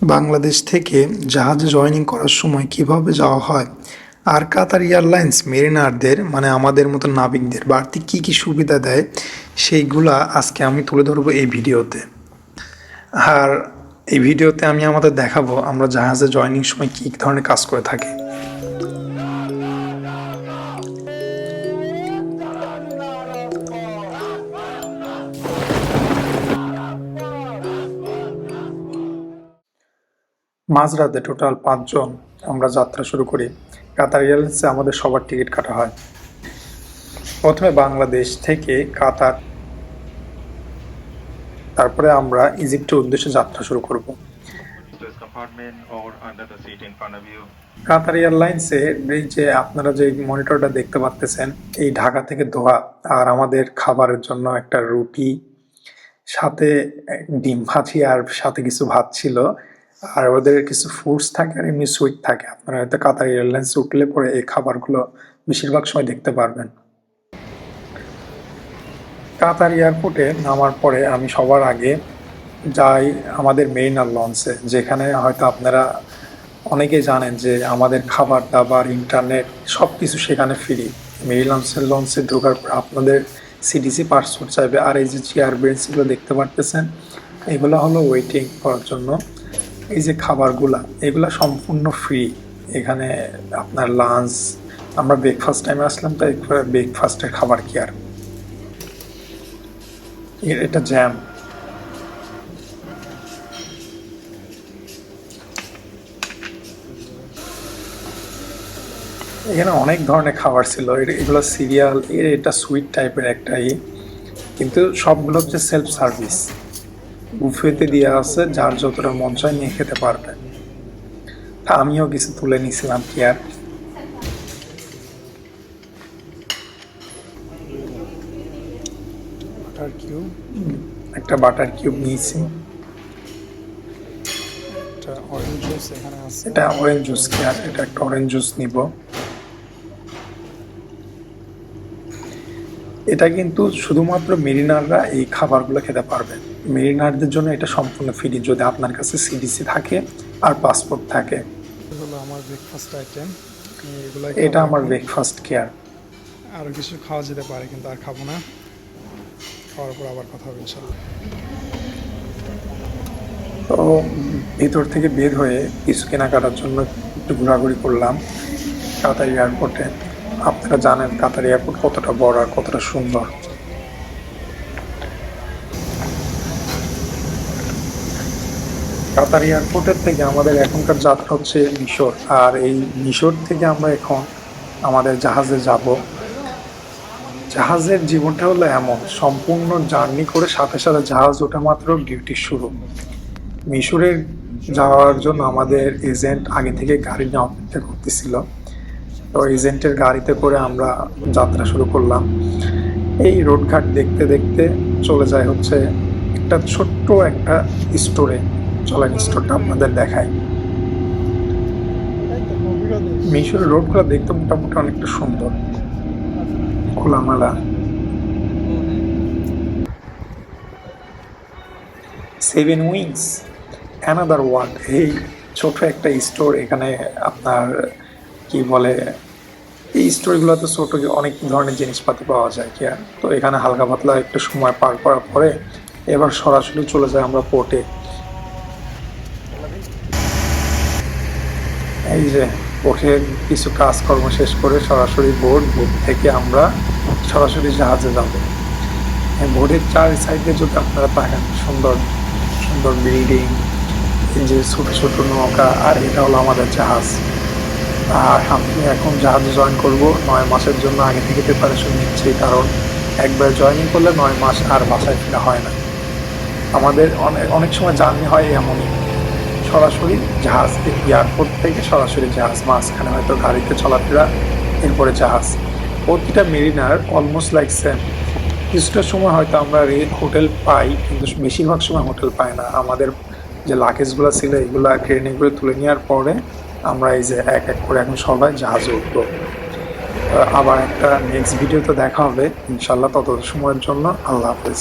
বাংলাদেশ থেকে জাহাজে জয়েনিং করার সময় কিভাবে যাওয়া হয় আর কাতার এয়ারলাইন্স মেরিনারদের মানে আমাদের মতো নাবিকদের বাড়তি কী কী সুবিধা দেয় সেইগুলা আজকে আমি তুলে ধরবো এই ভিডিওতে। আর এই ভিডিওতে আমি আমাদের দেখাবো আমরা জাহাজে জয়েনিং সময় কী ধরনের কাজ করে থাকি। মাঝরাতে টোটাল 5 জন আমরা যাত্রা শুরু করি। কাতার এয়ারলাইন্সে আমাদের সবার টিকিট কাটা হয়। প্রথমে বাংলাদেশ থেকে কাতার, তারপরে আমরা ইজিপ্টের উদ্দেশ্যে যাত্রা শুরু করব। কাতার এয়ারলাইন্সে এই যে আপনারা যে মনিটরটা দেখতে পাচ্ছেন, এই ঢাকা থেকে দোহা, আর আমাদের খাবারের জন্য একটা রুটি, সাথে ডিম ভাজি আর সাথে কিছু ভাত ছিল, আর ওদের কিছু ফ্রুটস থাকে আর এমনি সুইট থাকে। আপনারা হয়তো কাতার এয়ারলাইন্স উঠলে পরে এই খাবারগুলো বেশিরভাগ সময় দেখতে পারবেন। কাতার এয়ারপোর্টে নামার পরে আমি সবার আগে যাই আমাদের মেরিনার লঞ্চে, যেখানে হয়তো আপনারা অনেকেই জানেন যে আমাদের খাবার দাবার, ইন্টারনেট সব কিছু সেখানে ফ্রি। মেরিনার লঞ্চে ঢোকার পর আপনাদের সিটিসি পাসপোর্ট চাইবে, আর এই যে চেয়ার বেঞ্চগুলো দেখতে পারতেছেন এগুলো হলো ওয়েটিং করার জন্য। এই যে খাবারগুলা এগুলা সম্পূর্ণ ফ্রি। এখানে আপনার লাঞ্চ, আমরা ব্রেকফাস্ট টাইমে আসলাম তাই ব্রেকফাস্টের খাবার কি আর, এটা জ্যাম। এখানে অনেক ধরনের খাবার ছিল, এগুলো সিরিয়াল, এটা সুইট টাইপের একটাই, কিন্তু সবগুলো হচ্ছে সেলফ সার্ভিস। বুফেতে দেওয়া আছে, যার যতটা মন চায় নিয়ে খেতে পারবে। তা আমিও কিছু তুলে নিয়েছিলাম কি আর। একটা বাটার কিউব নিয়েছি। এটা অরেঞ্জ জুস কি আর, এটা একটা অরেঞ্জ জুস নিব। এটা কিন্তু শুধুমাত্র মেরিনাররা এই খাবারগুলো খেতে পারবে। মেরিনারদের জন্য এটা সম্পূর্ণ ফ্রি যদি আপনার কাছে সিডিসি থাকে আর পাসপোর্ট থাকে। আমার ব্রেকফাস্ট আইটেম, এটা আমার ব্রেকফাস্ট কেয়ার। আরও কিছু খাওয়া যেতে পারে কিন্তু আর খাবো না, খাওয়ার পর আবার কথা হবে ইনশাল্লাহ। তো ভিতর থেকে বের হয়ে কিছু কেনাকাটার জন্য একটু ঘোরাঘুরি করলাম কাতার এয়ারপোর্টে। আপনারা জানেন কাতার এয়ারপোর্ট কতটা বড় আর কতটা সুন্দর। কাতার এয়ারপোর্টের থেকে আমাদের এখনকার যাত্রা হচ্ছে মিশর, আর এই মিশর থেকে আমরা এখন আমাদের জাহাজে যাব। জাহাজের জীবনটা হলো এমন, সম্পূর্ণ জার্নি করে সাথে সাথে জাহাজ ওঠা মাত্র ডিউটি শুরু। মিশরে যাওয়ার জন্য আমাদের এজেন্ট আগে থেকে গাড়ি নিয়ে অপেক্ষা করতেছিল, তো এজেন্টের গাড়িতে করে আমরা যাত্রা শুরু করলাম। এই রোডঘাট দেখতে দেখতে চলে যায় হচ্ছে একটা ছোট্ট একটা স্টোরে। চলেন স্টোরটা আপনাদের দেখাই। মিশরের রোডগুলো দেখতে মোটামুটি অনেকটা সুন্দর, খোলামেলা। 7 উইংস অ্যানাদার ওয়ার্ল্ড, এই ছোট একটা স্টোর। এখানে আপনার কি বলে, এই স্টোরগুলোতে ছোট অনেক ধরনের জিনিসপাতি পাওয়া যায় কি আর। তো এখানে হালকা পাতলা একটু সময় পার করার পরে এবার সরাসরি চলে যায় আমরা পোর্টে। এই যে পোর্টে কিছু কাজকর্ম শেষ করে সরাসরি বোট থেকে আমরা সরাসরি জাহাজে যাব। বোটের চার সাইডে যদি আপনারা তাকান, সুন্দর সুন্দর বিল্ডিং, এই যে ছোট ছোট নৌকা, আর এটা হলো আমাদের জাহাজ। আর আমি এখন জাহাজে জয়েন করব। 9 মাসের জন্য আগে থেকে প্রিপারেশন নিচ্ছি, কারণ একবার জয়েনিং করলে 9 মাস আর বাসায় ফেরা হয় না। আমাদের অনেক সময় জার্নি হয় এমনই, সরাসরি জাহাজ, এয়ারপোর্ট থেকে সরাসরি জাহাজ, মাঝখানে হয়তো গাড়িতে চলাফেরা, এরপরে জাহাজ। প্রতিটা মেরিনার অলমোস্ট লাইক সেম। কিছুটা সময় হয়তো আমরা হোটেল পাই, কিন্তু বেশিরভাগ সময় হোটেল পাই না। আমাদের যে লাগেজগুলো ছিল এগুলো ট্রেনে করে তুলে নেওয়ার পরে আমরা এই যে এক এক করে এখন সবাই জাহাজে উঠবো। আবার একটা নেক্সট ভিডিওতে দেখা হবে ইনশাল্লাহ। তত সময়ের জন্য আল্লাহ হাফেজ।